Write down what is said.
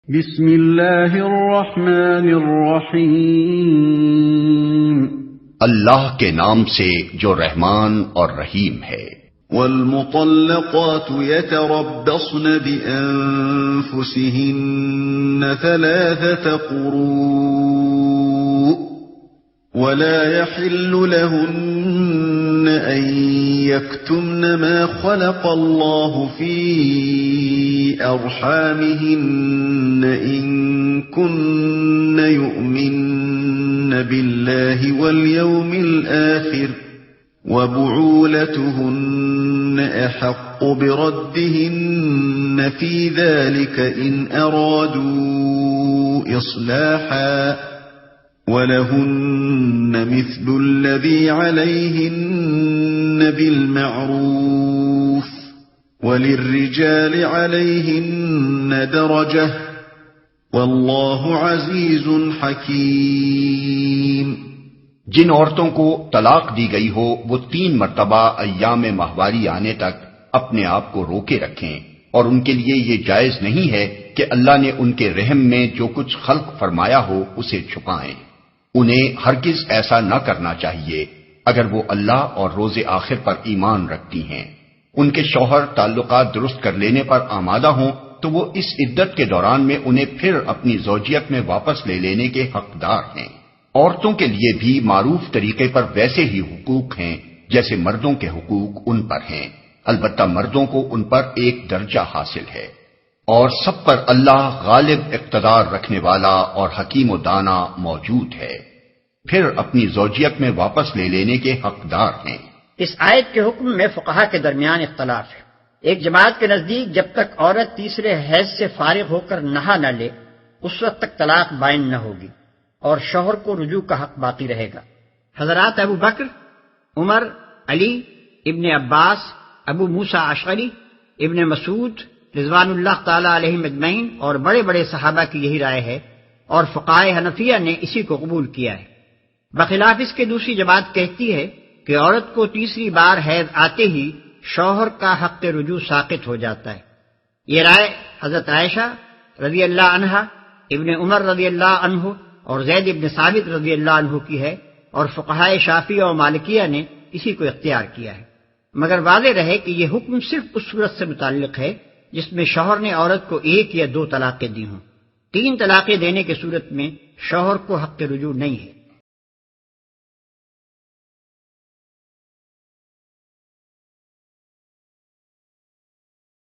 بسم اللہ الرحمن الرحیم، اللہ کے نام سے جو رحمان اور رحیم ہے۔ والمطلقات يتربصن بأنفسهن 3 قروء ولا يحل لهن أن يكتمن ما خلق الله في أرحامهن إن كن يؤمن بالله واليوم الآخر وبعولتهن أحق بردهن في ذلك إن أرادوا إصلاحا وَلَهُنَّ مِثْلُ الَّذِي عَلَيْهِنَّ بِالْمَعْرُوفِ وَلِلرِّجَالِ عَلَيْهِنَّ دَرَجَةٌ وَاللَّهُ عَزِيزٌ حَكِيمٌ۔ جن عورتوں کو طلاق دی گئی ہو وہ 3 مرتبہ ایام ماہواری آنے تک اپنے آپ کو روکے رکھیں، اور ان کے لیے یہ جائز نہیں ہے کہ اللہ نے ان کے رحم میں جو کچھ خلق فرمایا ہو اسے چھپائیں۔ انہیں ہرگز ایسا نہ کرنا چاہیے اگر وہ اللہ اور روز آخر پر ایمان رکھتی ہیں۔ ان کے شوہر تعلقات درست کر لینے پر آمادہ ہوں تو وہ اس عدت کے دوران میں انہیں پھر اپنی زوجیت میں واپس لے لینے کے حقدار ہیں۔ عورتوں کے لیے بھی معروف طریقے پر ویسے ہی حقوق ہیں جیسے مردوں کے حقوق ان پر ہیں، البتہ مردوں کو ان پر ایک درجہ حاصل ہے، اور سب پر اللہ غالب اقتدار رکھنے والا اور حکیم و دانا موجود ہے، پھر اپنی زوجیت میں واپس لے لینے کے حقدار ہیں۔ اس آیت کے حکم میں فقہا کے درمیان اختلاف ہے۔ ایک جماعت کے نزدیک جب تک عورت تیسرے حیض سے فارغ ہو کر نہا نہ لے اس وقت تک طلاق بائن نہ ہوگی اور شوہر کو رجوع کا حق باقی رہے گا۔ حضرات ابو بکر، عمر، علی، ابن عباس، ابو موسیٰ اشعری، ابن مسعود رضوان اللہ تعالی علیہم اجمعین اور بڑے بڑے صحابہ کی یہی رائے ہے، اور فقہائے حنفیہ نے اسی کو قبول کیا ہے۔ بخلاف اس کے دوسری جماعت کہتی ہے کہ عورت کو تیسری بار حیض آتے ہی شوہر کا حق رجوع ساقط ہو جاتا ہے۔ یہ رائے حضرت عائشہ رضی اللہ عنہا، ابن عمر رضی اللہ عنہ اور زید ابن ثابت رضی اللہ عنہ کی ہے، اور فقہائے شافعیہ و مالکیہ نے اسی کو اختیار کیا ہے، مگر واضح رہے کہ یہ حکم صرف اس صورت سے متعلق ہے جس میں شوہر نے عورت کو 1 یا 2 طلاقیں دی ہوں۔ 3 طلاقیں دینے کی صورت میں شوہر کو حق رجوع نہیں ہے۔